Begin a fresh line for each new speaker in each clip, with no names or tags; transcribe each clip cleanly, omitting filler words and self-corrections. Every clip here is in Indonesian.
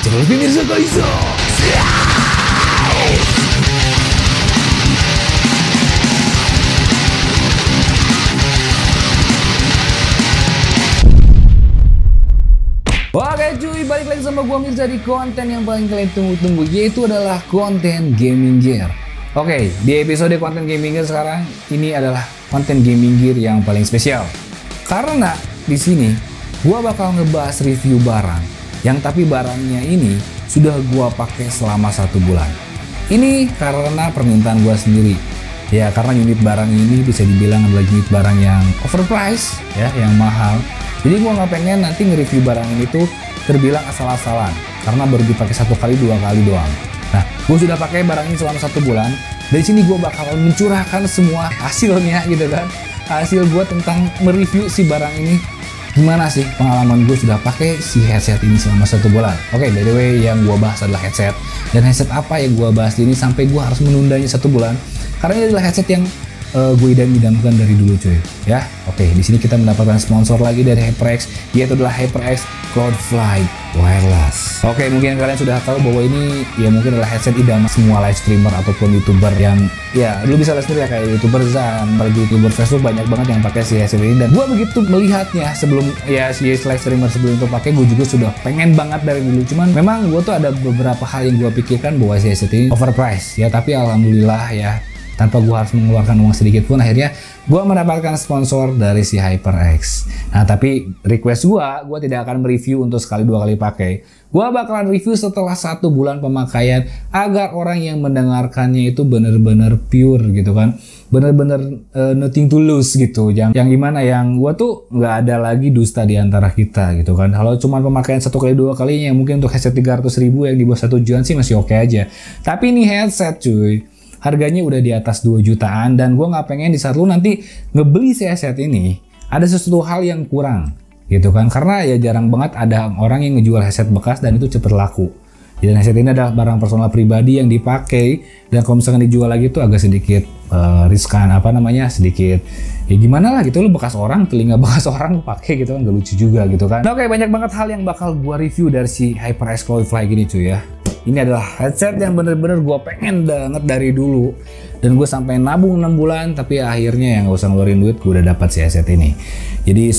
channel pemirsa Kaizo. Oke cuy, balik lagi sama gua Mirza di konten yang paling kalian tunggu-tunggu, yaitu adalah konten gaming gear. Oke, di episode konten gaming gear sekarang ini adalah konten gaming gear yang paling spesial. Karena di sini gua bakal ngebahas review barang yang tapi barangnya ini sudah gua pakai selama 1 bulan. Ini karena permintaan gua sendiri. Ya, karena unit barang ini bisa dibilang adalah unit barang yang overpriced ya, yang mahal. Jadi gue nggak pengen nanti nge-review barang ini tuh terbilang asal-asalan karena baru dipakai 1 kali 2 kali doang. Nah, gue sudah pakai barang ini selama 1 bulan. Dari sini gue bakal mencurahkan semua hasilnya gitu kan, hasil gue tentang mereview si barang ini. Gimana sih pengalaman gue sudah pakai si headset ini selama 1 bulan. Oke, by the way yang gue bahas adalah headset. Dan headset apa yang gue bahas ini sampai gue harus menundanya 1 bulan karena ini adalah headset yang gue idam-idamkan dari dulu cuy ya. Oke, di sini kita mendapatkan sponsor lagi dari HyperX, yaitu adalah HyperX Cloudflight Wireless. Oke, mungkin kalian sudah tahu bahwa ini ya mungkin adalah headset idaman semua live streamer ataupun YouTuber yang ya dulu bisa live streamer ya, kayak YouTuber Zan, YouTuber Facebook, banyak banget yang pakai si headset ini. Dan gue begitu melihatnya sebelum ya si live streamer sebelum itu pakai, gue juga sudah pengen banget dari dulu. Cuman memang gue tuh ada beberapa hal yang gue pikirkan bahwa si headset ini overpriced ya, tapi alhamdulillah ya, tanpa gue harus mengeluarkan uang sedikit pun akhirnya gue mendapatkan sponsor dari si HyperX. Nah, tapi request gue tidak akan mereview untuk sekali 2 kali pakai. Gue bakalan review setelah 1 bulan pemakaian agar orang yang mendengarkannya itu bener-bener pure gitu kan, bener-bener nothing to lose gitu. Yang gimana, yang gue tuh nggak ada lagi dusta di antara kita gitu kan. Kalau cuma pemakaian 1 kali 2 kalinya mungkin untuk headset 300.000 yang di bawah 1 jutaan sih masih oke aja. Tapi ini headset cuy, harganya udah di atas 2 jutaan dan gue nggak pengen di saat lu nanti ngebeli si headset ini ada sesuatu hal yang kurang gitu kan, karena ya jarang banget ada orang yang ngejual headset bekas dan itu cepet laku. Dan headset ini adalah barang personal pribadi yang dipakai, dan kalau misalkan dijual lagi itu agak sedikit riskan, apa namanya, sedikit ya gimana lah gitu, lu bekas orang, telinga bekas orang pakai gitu kan, gak lucu juga gitu kan. Nah, oke, banyak banget hal yang bakal gua review dari si HyperX Cloudflight gini cuy ya. Ini adalah headset yang bener-bener gua pengen banget dari dulu, dan gue sampai nabung 6 bulan tapi akhirnya yang gak usah ngeluarin duit gue udah dapat si headset ini. Jadi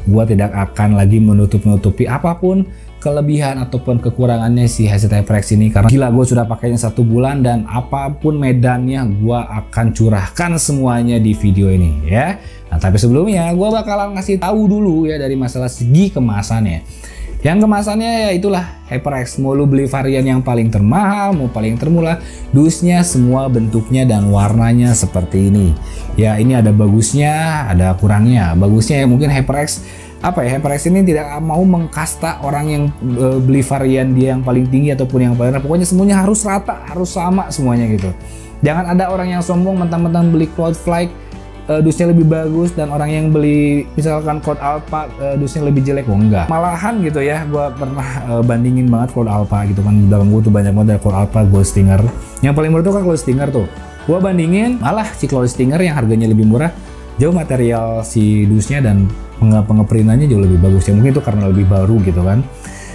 gue tidak akan lagi menutup-nutupi apapun kelebihan ataupun kekurangannya si headset HyperX ini, karena gila gue sudah pakainya 1 bulan dan apapun medannya gue akan curahkan semuanya di video ini ya. Nah, tapi sebelumnya gue bakalan ngasih tahu dulu ya dari masalah segi kemasannya. Yang kemasannya ya itulah HyperX, mau lu beli varian yang paling termahal mau paling termurah, dusnya semua bentuknya dan warnanya seperti ini ya. Ini ada bagusnya ada kurangnya. Bagusnya ya mungkin HyperX apa ya, HyperX ini tidak mau mengkasta orang yang beli varian dia yang paling tinggi ataupun yang paling rendah. Pokoknya semuanya harus rata, harus sama semuanya gitu. Jangan ada orang yang sombong mentang-mentang beli Cloudflight dusnya lebih bagus dan orang yang beli misalkan Cloud Alpha dusnya lebih jelek. Oh enggak, malahan gitu ya. Gua pernah bandingin banget Cloud Alpha gitu kan, dalam gua tuh banyak banget dari Cloud Alpha, Gold Stinger. Yang paling murah tuh kan Gold Stinger tuh. Gua bandingin malah si Gold Stinger yang harganya lebih murah, jauh material si dusnya dan pengeprintannya jauh lebih bagus ya. Mungkin itu karena lebih baru gitu kan.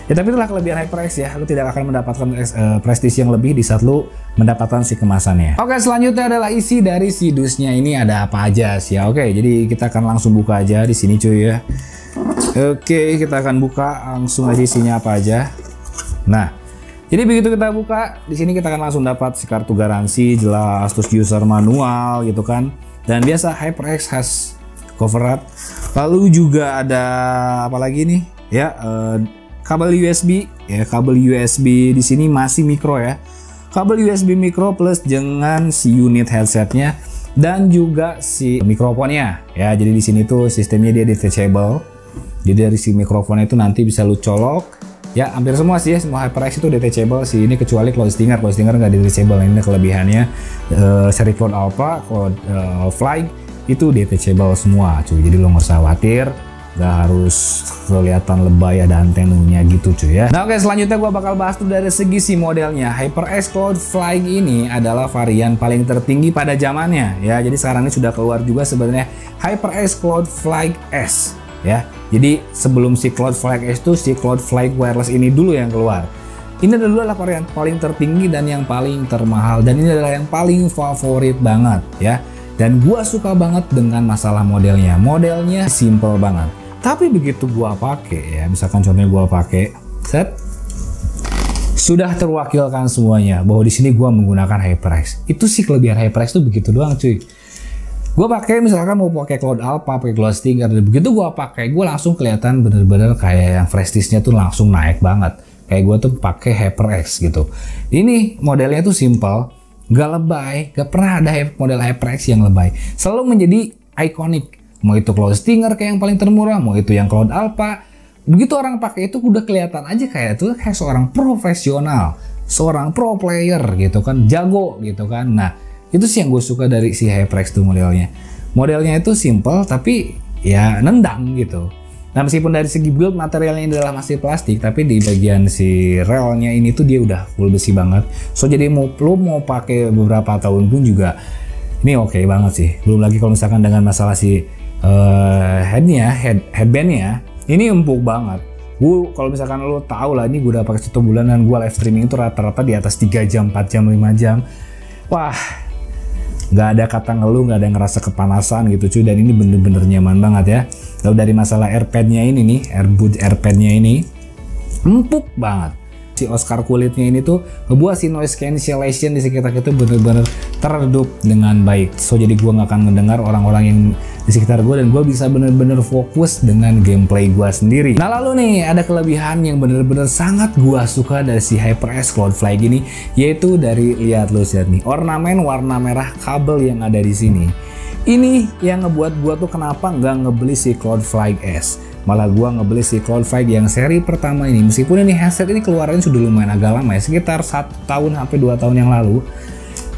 Ya, tapi itulah kelebihan HyperX ya, lu tidak akan mendapatkan prestis yang lebih di saat lu mendapatkan si kemasannya. Oke, selanjutnya adalah isi dari si dusnya ini ada apa aja sih ya. Oke, jadi kita akan langsung buka aja di sini cuy ya. Oke, kita akan buka langsung aja isinya apa aja. Nah, jadi begitu kita buka di sini kita akan langsung dapat si kartu garansi jelas, terus user manual gitu kan. Dan biasa HyperX has cover art. Lalu juga ada apa lagi nih ya, kabel USB ya, kabel USB di sini masih micro ya. Kabel USB micro plus dengan si unit headsetnya dan juga si mikrofonnya ya. Jadi di sini tuh sistemnya dia detachable. Jadi dari si mikrofonnya itu nanti bisa lu colok ya. Hampir semua sih ya, semua HyperX itu detachable sih ini, kecuali Cloud Stinger. Cloud Stinger nggak detachable. Ini kelebihannya. Seri Cloud Alpha, Cloud Fly itu detachable semua cuy. Jadi lo nggak usah khawatir, nggak harus kelihatan lebay ada antenanya gitu cuy ya. Nah, oke, selanjutnya gua bakal bahas tuh dari segi si modelnya. HyperX Cloudflight ini adalah varian paling tertinggi pada zamannya ya. Jadi sekarang ini sudah keluar juga sebenarnya HyperX Cloudflight S ya. Jadi sebelum si Cloudflight S itu si Cloudflight Wireless ini dulu yang keluar. Ini adalah varian paling tertinggi dan yang paling termahal, dan ini adalah yang paling favorit banget ya. Dan gua suka banget dengan masalah modelnya. Modelnya simple banget. Tapi begitu gua pakai ya, misalkan contohnya gua pakai set, sudah terwakilkan semuanya bahwa di sini gua menggunakan HyperX. Itu sih kelebihan HyperX tuh begitu doang cuy. Gue pakai misalkan mau pakai Cloud Alpha, pakai Cloud Stinger, dan begitu gue pakai, gue langsung kelihatan bener-bener kayak yang prestisnya tuh langsung naik banget. Kayak gue tuh pakai HyperX gitu. Ini modelnya tuh simple, gak lebay, gak pernah ada model HyperX yang lebay. Selalu menjadi ikonik. Mau itu Cloud Stinger kayak yang paling termurah, mau itu yang Cloud Alpha. Begitu orang pakai itu udah kelihatan aja kayak tuh kayak seorang profesional, seorang pro player gitu kan, jago gitu kan. Nah, itu sih yang gue suka dari si HyperX tuh modelnya. Modelnya itu simple tapi ya nendang gitu. Nah, meskipun dari segi build materialnya ini adalah masih plastik, tapi di bagian si relnya ini tuh dia udah full besi banget. So jadi lo mau pakai beberapa tahun pun juga ini oke banget sih. Belum lagi kalau misalkan dengan masalah si headbandnya, ini empuk banget. Gue kalau misalkan lo tahu lah, ini gue udah pakai 1 bulan dan gue live streaming itu rata-rata di atas 3 jam, 4 jam, 5 jam. Wah, nggak ada kata ngeluh, nggak ada ngerasa kepanasan gitu cuy, dan ini bener-bener nyaman banget ya. Lalu dari masalah AirPad-nya ini nih, AirPad-nya ini empuk banget. Si Oscar kulitnya ini tuh ngebuat si noise cancellation di sekitar kita bener-bener teredup dengan baik. So jadi gua nggak akan mendengar orang-orang yang di sekitar gue, dan gue bisa bener-bener fokus dengan gameplay gue sendiri. Nah lalu nih ada kelebihan yang bener-bener sangat gue suka dari si HyperX Cloudfly gini, yaitu dari lihat nih ornamen warna merah kabel yang ada di sini. Ini yang ngebuat gue tuh kenapa nggak ngebeli si Cloudfly S, malah gue ngebeli si Cloudfly yang seri pertama ini. Meskipun ini headset ini keluarannya sudah lumayan agak lama ya, sekitar 1 tahun sampai 2 tahun yang lalu.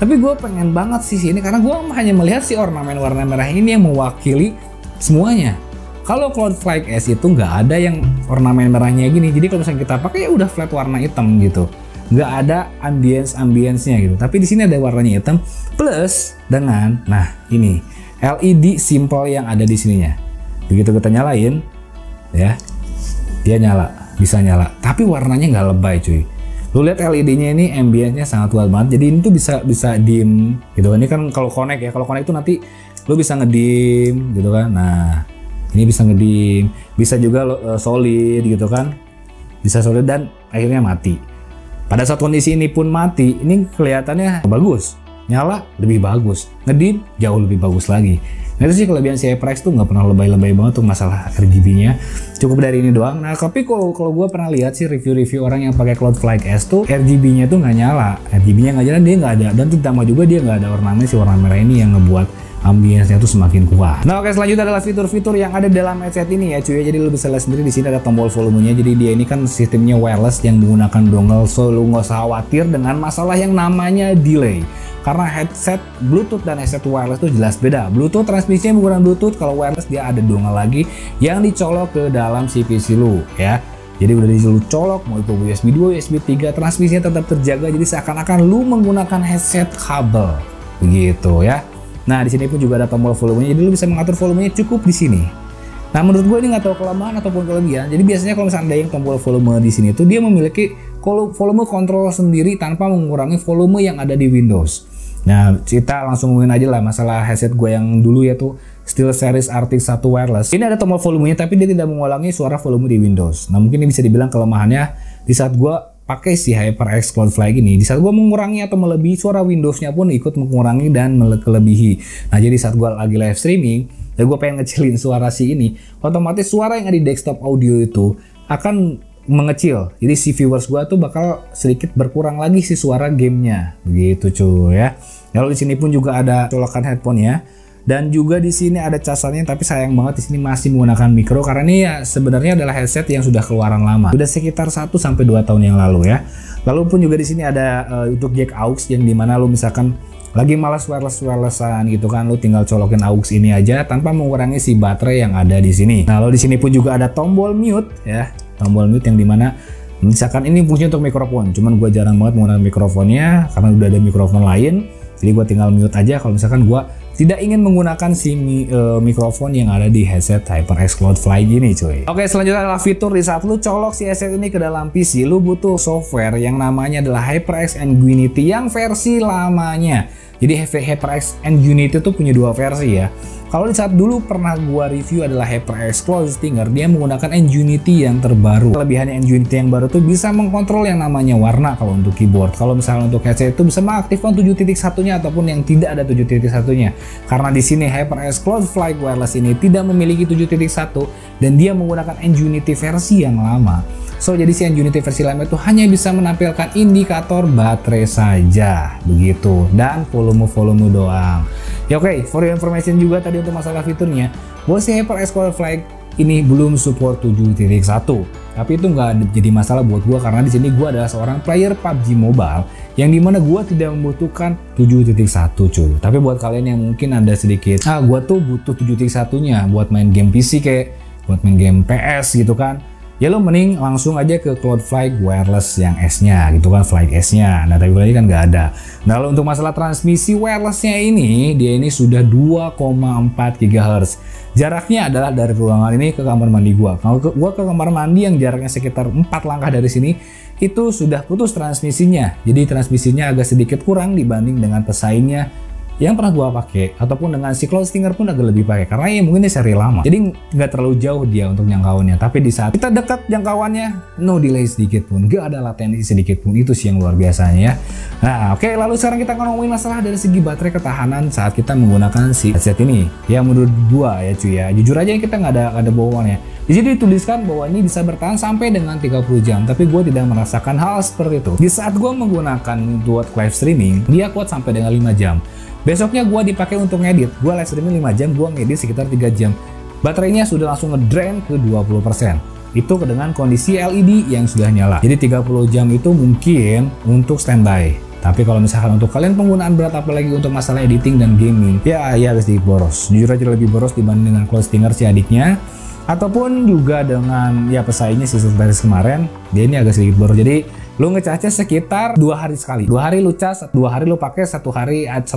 Tapi gue pengen banget sih ini karena gue hanya melihat si ornamen warna merah ini yang mewakili semuanya. Kalau Cloudfly S itu nggak ada yang ornamen merahnya gini, jadi kalau misalnya kita pakai ya udah flat warna hitam gitu, nggak ada ambience-nya gitu. Tapi di sini ada warnanya hitam plus dengan nah ini LED simple yang ada di sininya. Begitu kita nyalain ya, dia nyala, bisa nyala. Tapi warnanya nggak lebay cuy. Lu lihat LED-nya ini ambience-nya sangat kuat banget. Jadi ini tuh bisa dim gitu. Ini kan kalau connect ya, kalau connect itu nanti lu bisa ngedim gitu kan. Nah, ini bisa ngedim, bisa juga solid gitu kan. Bisa solid dan akhirnya mati. Pada saat kondisi ini pun mati, ini kelihatannya bagus. Nyala lebih bagus, ngedim jauh lebih bagus lagi. Nah itu sih kelebihan si HyperX tuh nggak pernah lebay-lebay banget tuh masalah RGB-nya. Cukup dari ini doang. Nah tapi kalau gue pernah lihat sih review-review orang yang pakai Cloudfly S tuh RGB-nya tuh nggak nyala, RGB-nya nggak jalan, dia nggak ada, dan ditambah juga dia nggak ada ornamen si warna merah ini yang ngebuat ambience-nya tuh semakin kuat. Nah oke, selanjutnya adalah fitur-fitur yang ada dalam headset ini ya cuy. Jadi lu bisa lihat sendiri di sini ada tombol volumenya. Jadi dia ini kan sistemnya wireless yang menggunakan dongle, so lu nggak usah khawatir dengan masalah yang namanya delay. Karena headset Bluetooth dan headset wireless itu jelas beda. Bluetooth transmisinya menggunakan Bluetooth, kalau wireless dia ada dongle lagi yang dicolok ke dalam si PC lu ya. Jadi udah lu colok, mau itu USB 2, USB 3, transmisinya tetap terjaga. Jadi seakan-akan lu menggunakan headset kabel begitu ya. Nah di sini pun juga ada tombol volumenya, jadi lu bisa mengatur volumenya cukup di sini. Nah menurut gue ini nggak tahu kelemahan ataupun kelebihan. Jadi biasanya kalau misalnya ada yang tombol volume di sini tuh dia memiliki volume kontrol sendiri tanpa mengurangi volume yang ada di Windows. Nah kita langsung ngomongin aja lah masalah headset gue yang dulu ya tuh SteelSeries RTX 1 wireless. Ini ada tombol volumenya tapi dia tidak mengulangi suara volume di Windows. Nah mungkin ini bisa dibilang kelemahannya di saat gue pakai si HyperX Cloudfly gini. Di saat gue mengurangi atau melebihi, suara Windows-nya pun ikut mengurangi dan melebihi. Nah jadi saat gue lagi live streaming dan gue pengen ngecilin suara si ini, otomatis suara yang ada di desktop audio itu akan mengecil. Jadi si viewers gue tuh bakal sedikit berkurang lagi si suara gamenya, begitu cuy ya. Lalu di sini pun juga ada colokan headphone-nya. Dan juga di sini ada casannya, tapi sayang banget di sini masih menggunakan micro karena ini ya sebenarnya adalah headset yang sudah keluaran lama. Sudah sekitar 1 sampai 2 tahun yang lalu ya. Lalu pun juga di sini ada untuk jack aux yang dimana lu misalkan lagi malas wireless-wirelessan gitu kan, lu tinggal colokin aux ini aja tanpa mengurangi si baterai yang ada di sini. Nah, lalu di sini pun juga ada tombol mute ya. Tombol mute yang dimana misalkan ini fungsinya untuk mikrofon, cuman gue jarang banget menggunakan mikrofonnya karena udah ada mikrofon lain. Jadi gue tinggal mute aja kalau misalkan gue tidak ingin menggunakan si mikrofon yang ada di headset HyperX Cloudfly gini cuy. Oke, selanjutnya adalah fitur di saat lu colok si headset ini ke dalam PC, lu butuh software yang namanya adalah HyperX Ngunity yang versi lamanya. Jadi HyperX Ngunity itu punya dua versi ya. Kalau di saat dulu pernah gua review adalah HyperX Cloud Stinger, dia menggunakan Ngunity yang terbaru. Kelebihannya Ngunity yang baru tuh bisa mengkontrol yang namanya warna kalau untuk keyboard. Kalau misalnya untuk headset itu bisa mengaktifkan 7.1-nya ataupun yang tidak ada 7.1-nya. Karena di sini HyperX Cloudfly Wireless ini tidak memiliki 7.1 dan dia menggunakan Ngunity versi yang lama. So, jadi si Ngunity versi lama itu hanya bisa menampilkan indikator baterai saja, begitu, dan volume doang. Ya oke, for your information juga tadi untuk masalah fiturnya, bahwa si HyperX Cloudfly ini belum support 7.1. Tapi itu nggak jadi masalah buat gua karena di sini gua adalah seorang player PUBG Mobile yang dimana gua tidak membutuhkan 7.1 cuy. Tapi buat kalian yang mungkin ada sedikit, gua tuh butuh 7.1-nya buat main game PC kayak buat main game PS gitu kan. Ya lo mending langsung aja ke Cloudfly Wireless yang S-nya gitu kan, Flight S-nya. Nah tapi kali ini kan nggak ada. Nah kalau untuk masalah transmisi wireless-nya ini, dia ini sudah 2,4 GHz. Jaraknya adalah dari ruangan ini ke kamar mandi gua. Kalau gua ke kamar mandi yang jaraknya sekitar 4 langkah dari sini, itu sudah putus transmisinya. Jadi transmisinya agak sedikit kurang dibanding dengan pesaingnya yang pernah gua pakai, ataupun dengan si Cloud Stinger pun agak lebih pakai karena ya mungkin ini seri lama, jadi nggak terlalu jauh dia untuk jangkauannya. Tapi di saat kita dekat jangkauannya, no delay sedikit pun, nggak ada latensi sedikit pun, itu sih yang luar biasanya ya. Nah oke, lalu sekarang kita ngomongin masalah dari segi baterai ketahanan saat kita menggunakan si headset ini. Ya menurut gua ya cuy ya, jujur aja kita nggak ada bohongannya. Di sini dituliskan bahwa ini bisa bertahan sampai dengan 30 jam, tapi gue tidak merasakan hal seperti itu. Di saat gue menggunakan buat live streaming, dia kuat sampai dengan 5 jam. Besoknya gue dipakai untuk ngedit, gue live streaming 5 jam, gue ngedit sekitar 3 jam. Baterainya sudah langsung ngedrain ke 20%. Itu dengan kondisi LED yang sudah nyala. Jadi 30 jam itu mungkin untuk standby. Tapi kalau misalkan untuk kalian penggunaan berat apalagi untuk masalah editing dan gaming, ya harus sedikit boros. Jujur aja lebih boros dibanding dengan Cloud Stinger si adiknya. Ataupun juga dengan ya pesaingnya si series kemarin, dia ini agak sedikit boros. Jadi lu ngecasnya sekitar 2 hari sekali. 2 hari lu cas, 2 hari lu pakai, 1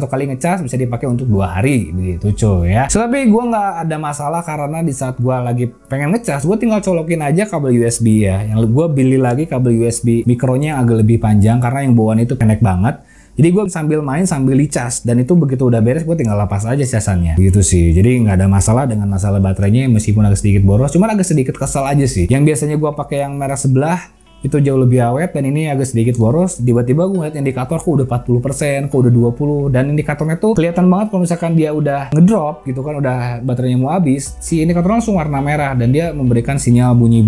kali ngecas bisa dipakai untuk 2 hari begitu cuy ya. Tapi gue nggak ada masalah karena di saat gue lagi pengen ngecas, gue tinggal colokin aja kabel USB ya. Yang gue beli lagi kabel USB mikronya yang agak lebih panjang karena yang bawaan itu pendek banget. Jadi gue sambil main sambil dicas, dan itu begitu udah beres gue tinggal lepas aja casannya gitu sih. Jadi nggak ada masalah dengan masalah baterainya meskipun agak sedikit boros, cuman agak sedikit kesel aja sih. Yang biasanya gue pakai yang merah sebelah itu jauh lebih awet dan ini agak sedikit boros. Tiba-tiba gue ngeliat indikator kok udah 40%, kok udah 20%, dan indikatornya tuh kelihatan banget kalau misalkan dia udah ngedrop gitu kan, udah baterainya mau habis, si indikator langsung warna merah dan dia memberikan sinyal bunyi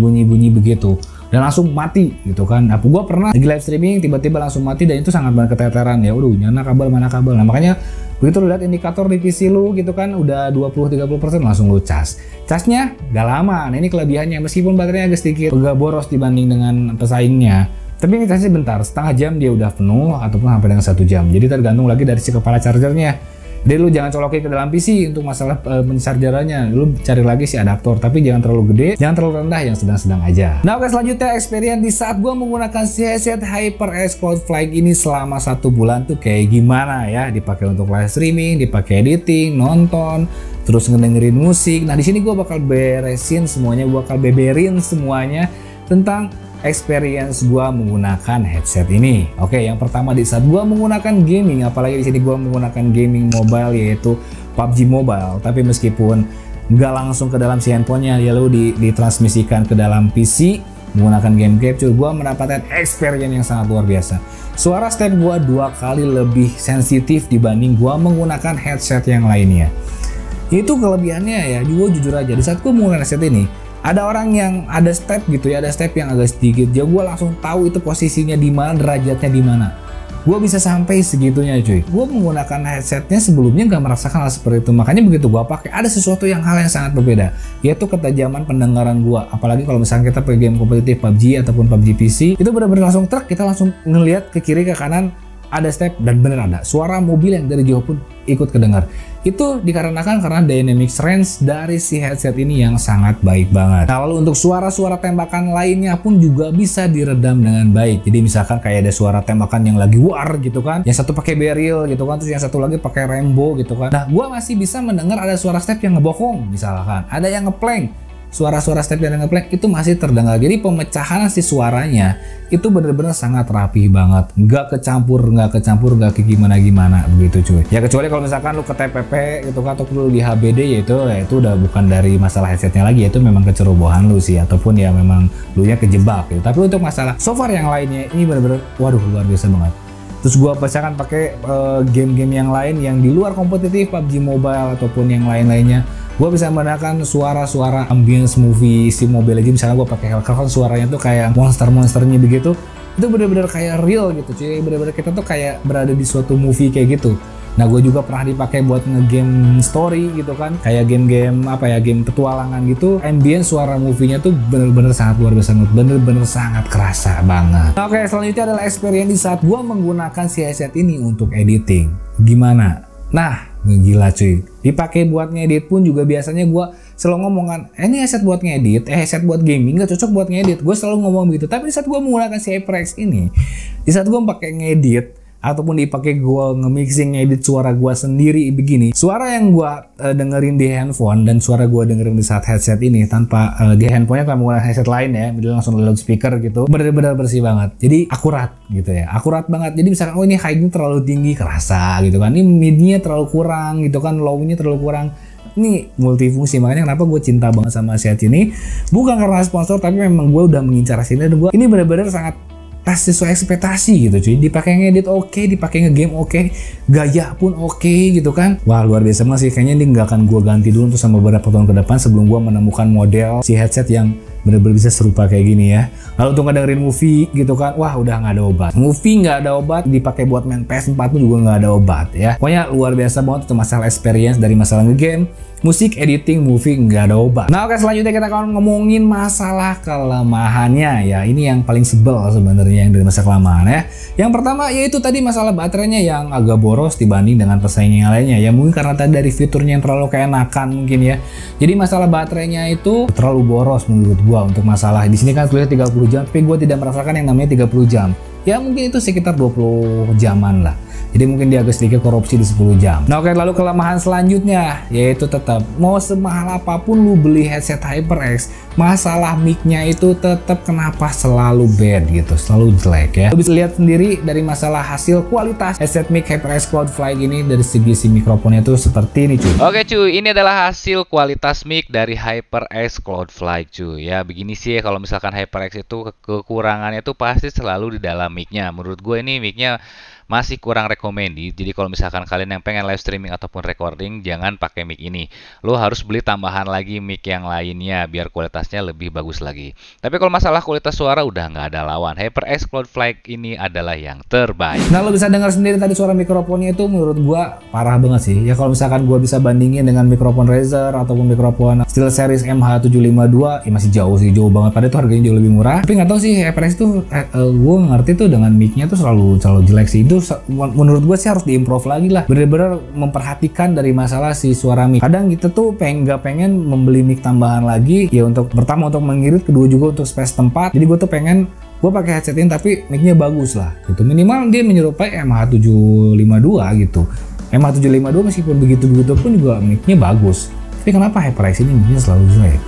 begitu. Dan langsung mati gitu kan. Nah, gue pernah lagi live streaming tiba-tiba langsung mati dan itu sangat banget keteteran ya. Udah mana kabel. Nah makanya begitu lu lihat indikator di PC lu gitu kan udah 20-30% langsung lu cas. Casnya gak lama. Nah ini kelebihannya meskipun baterainya agak sedikit agak boros dibanding dengan pesaingnya. Tapi ini casnya bentar, setengah jam dia udah penuh ataupun sampai dengan 1 jam. Jadi tergantung lagi dari si kepala chargernya. Jadi lu jangan colokin ke dalam PC untuk masalah chargerannya. Lu cari lagi si adaptor, tapi jangan terlalu gede, jangan terlalu rendah, yang sedang-sedang aja. Nah oke, selanjutnya experience di saat gua menggunakan si headset HyperX Cloudfly ini selama 1 bulan tuh kayak gimana ya? Dipakai untuk live streaming, dipakai editing, nonton, terus ngedengerin musik. Nah di sini gua bakal beresin semuanya, gua bakal beberin semuanya tentang experience gua menggunakan headset ini. Oke, yang pertama di saat gua menggunakan gaming, apalagi di sini gua menggunakan gaming mobile yaitu PUBG Mobile, tapi meskipun nggak langsung ke dalam si handphonenya, ya lalu ditransmisikan ke dalam PC menggunakan game capture, gua mendapatkan experience yang sangat luar biasa. Suara step gua 2 kali lebih sensitif dibanding gua menggunakan headset yang lainnya. Itu kelebihannya ya, gua jujur aja di saat gua menggunakan headset ini, ada orang yang ada step gitu ya, ada step yang agak sedikit jauh, gue langsung tahu itu posisinya di mana, derajatnya di mana. Gue bisa sampai segitunya cuy. Gue menggunakan headsetnya sebelumnya nggak merasakan hal seperti itu, makanya begitu gue pakai ada sesuatu yang hal yang sangat berbeda, yaitu ketajaman pendengaran gue. Apalagi kalau misalnya kita pakai game kompetitif PUBG ataupun PUBG PC, itu benar-benar langsung truk, kita langsung ngelihat ke kiri ke kanan, ada step dan bener ada suara mobil yang dari jauh pun ikut kedengar. Itu dikarenakan karena dynamic range dari si headset ini yang sangat baik banget. Nah, lalu untuk suara-suara tembakan lainnya pun juga bisa diredam dengan baik. Jadi misalkan kayak ada suara tembakan yang lagi war gitu kan, yang satu pakai barrel gitu kan, terus yang satu lagi pakai rainbow gitu kan. Nah, gua masih bisa mendengar ada suara step yang ngebokong misalkan, ada yang ngeplank. Suara-suara step yang ngeplank itu masih terdengar. Jadi pemecahan si suaranya itu bener-bener sangat rapi banget, nggak kecampur, nggak ke gimana-gimana begitu cuy. Ya kecuali kalau misalkan lu ke TPP gitu kan, atau lu di HBD ya itu udah bukan dari masalah headsetnya lagi, itu memang kecerobohan lu sih, ataupun ya memang lu nya kejebak gitu. Tapi untuk masalah so far yang lainnya ini bener-bener waduh luar biasa banget. Terus gua pecahkan pakai game-game yang lain yang di luar kompetitif, PUBG Mobile ataupun yang lain-lainnya. Gue bisa mendengarkan suara-suara ambience movie si Mobile Legends. Misalnya gue pakai Hellcraft, suaranya tuh kayak monster-monsternya begitu. Itu bener-bener kayak real gitu cuy. Bener-bener kita tuh kayak berada di suatu movie kayak gitu. Nah, gue juga pernah dipakai buat ngegame story gitu kan, kayak game-game apa ya, game petualangan gitu. Ambience suara movie-nya tuh bener-bener sangat luar biasa, bener-bener sangat kerasa banget. Nah, oke, selanjutnya adalah experience di saat gue menggunakan si headset ini untuk editing. Gimana? Nah, gila cuy. Dipakai buat ngedit pun juga biasanya gue selalu ngomong kan, ini headset buat ngedit, headset buat gaming gak cocok buat ngedit. Gue selalu ngomong begitu. Tapi di saat gue menggunakan si HyperX ini, di saat gue pakai ngedit ataupun dipakai gue nge-mixing ngedit suara gue sendiri begini, suara yang gue dengerin di handphone dan suara gue dengerin di saat headset ini tanpa di handphonenya kalau menggunakan headset lain ya, jadi langsung loudspeaker gitu, benar-benar bersih banget. Jadi akurat gitu ya, akurat banget. Jadi misalkan oh ini high-nya terlalu tinggi kerasa gitu kan, ini mid-nya terlalu kurang gitu kan, low-nya terlalu kurang. Ini multifungsi, makanya kenapa gue cinta banget sama headset ini. Bukan karena sponsor, tapi memang gue udah mengincar sini dan gue ini benar-benar sangat pas sesuai ekspektasi gitu cuy. Dipakai ngedit oke, dipakai ngegame oke, gaya pun oke gitu kan. Wah luar biasa banget sih. Kayaknya ini nggak akan gue ganti dulu untuk sama beberapa tahun ke depan sebelum gue menemukan model si headset yang bener-bener bisa serupa kayak gini ya. Lalu untuk ngedengerin movie gitu kan, wah udah nggak ada obat. Movie nggak ada obat, dipakai buat main PS4 pun juga nggak ada obat ya. Pokoknya luar biasa banget untuk masalah experience, dari masalah ngegame, musik, editing, movie nggak ada obat. Nah oke, selanjutnya kita akan ngomongin masalah kelemahannya ya. Ini yang paling sebel sebenarnya yang dari masalah kelemahan ya. Yang pertama yaitu tadi masalah baterainya yang agak boros dibanding dengan pesaing yang lainnya ya. Mungkin karena tadi dari fiturnya yang terlalu keenakan mungkin ya. Jadi masalah baterainya itu terlalu boros menurut gua untuk masalah. Di sini kan tulisnya 30 jam, tapi gua tidak merasakan yang namanya 30 jam. Ya mungkin itu sekitar 20 jaman lah. Jadi mungkin dia agak sedikit korupsi di 10 jam. Nah oke, lalu kelemahan selanjutnya yaitu tetap mau semahal apapun lu beli headset HyperX, masalah mic-nya itu tetap kenapa selalu bad gitu, selalu jelek ya. Lu bisa lihat sendiri dari masalah hasil kualitas headset mic HyperX Cloudfly ini dari segi si mikrofonnya tuh seperti ini cuy.
Oke cuy, ini adalah hasil kualitas mic dari HyperX Cloudfly cuy. Ya begini sih ya, kalau misalkan HyperX itu kekurangannya tuh pasti selalu di dalam mic-nya. Menurut gue ini mic-nya masih kurang recommended. Jadi kalau misalkan kalian yang pengen live streaming ataupun recording, jangan pakai mic ini. Lo harus beli tambahan lagi mic yang lainnya biar kualitasnya lebih bagus lagi. Tapi kalau masalah kualitas suara udah nggak ada lawan. HyperX Cloudfly ini adalah yang terbaik.
Nah lo bisa dengar sendiri tadi suara mikrofonnya itu menurut gua parah banget sih. Ya kalau misalkan gua bisa bandingin dengan mikrofon Razer ataupun mikrofon SteelSeries MH752, ya masih jauh sih, jauh banget. Padahal itu harganya jauh lebih murah. Tapi nggak tahu sih HyperX tuh, gua ngerti tuh dengan mic-nya tuh selalu jelek sih. Itu menurut gue sih harus diimprove lagi lah, bener-bener memperhatikan dari masalah si suara mic. Kadang kita tuh nggak pengen membeli mic tambahan lagi ya, untuk pertama untuk mengirit, kedua juga untuk space tempat. Jadi gue tuh pengen gue pakai headset ini tapi mic-nya bagus lah gitu, minimal dia menyerupai MH752 gitu. MH752 meskipun begitu pun juga mic-nya bagus, tapi kenapa HyperX ini mic-nya selalu jelek?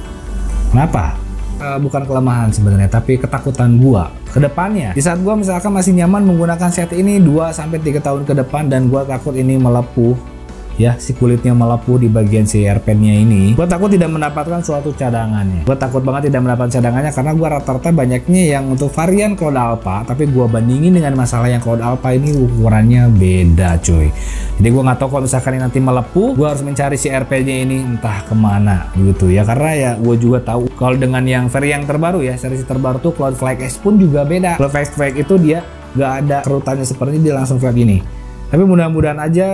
Kenapa? Bukan kelemahan sebenarnya, tapi ketakutan gua ke depannya. Di saat gua misalkan masih nyaman menggunakan set ini 2-3 tahun ke depan dan gua takut ini melepuh ya, si kulitnya melepuh di bagian si airpen-nya ini, gue takut tidak mendapatkan suatu cadangannya. Gue takut banget tidak mendapatkan cadangannya karena gue rata-rata banyaknya yang untuk varian Cloud Alpha, tapi gue bandingin dengan masalah yang Cloud Alpha ini ukurannya beda cuy. Jadi gue nggak tahu kalau misalkan ini nanti melepuh, gue harus mencari si airpen-nya ini entah kemana gitu ya, karena ya gue juga tahu kalau dengan yang varian terbaru ya, seri terbaru tuh Cloudfly X pun juga beda. Cloudfly X itu dia nggak ada kerutannya seperti, dia langsung flat ini. Tapi mudah-mudahan aja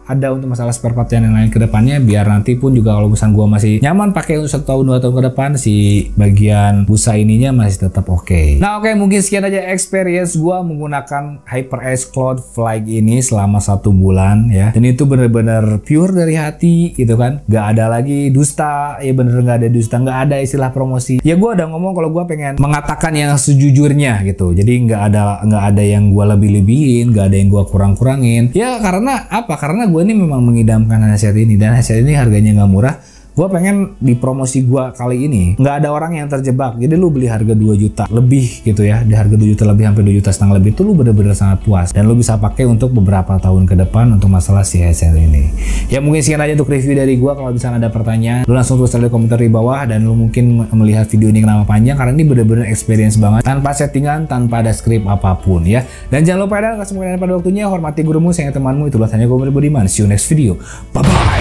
ada untuk masalah spare part yang lain ke depannya, biar nanti pun juga kalau misalnya gue masih nyaman pakai untuk 1 tahun 2 tahun ke depan, si bagian busa ininya masih tetap oke. Nah oke, mungkin sekian aja experience gue menggunakan HyperX Cloud Flight ini selama 1 bulan ya, dan itu bener-bener pure dari hati gitu kan, gak ada lagi dusta ya, bener gak ada dusta, gak ada istilah promosi ya. Gue udah ngomong kalau gue pengen mengatakan yang sejujurnya gitu, jadi nggak ada yang gue lebih-lebihin, nggak ada yang gue kurang-kurangin ya. Karena apa? Karena gue ini memang mengidamkan headset ini, dan headset ini harganya nggak murah. Gue pengen di promosi gue kali ini nggak ada orang yang terjebak. Jadi lu beli harga 2 juta lebih gitu ya, di harga 2 juta lebih sampai 2 juta setengah lebih, itu lu bener-bener sangat puas dan lu bisa pakai untuk beberapa tahun ke depan untuk masalah si headset ini. Ya mungkin sekian aja untuk review dari gue. Kalau misalnya ada pertanyaan, lu langsung tulis di komentar di bawah, dan lu mungkin melihat video ini kenapa panjang, karena ini bener-bener experience banget, tanpa settingan, tanpa ada skrip apapun ya. Dan jangan lupa, kasih pada waktunya, hormati gurumu, sayang temanmu, itulah hanya gue Budiman. See you next video. Bye bye.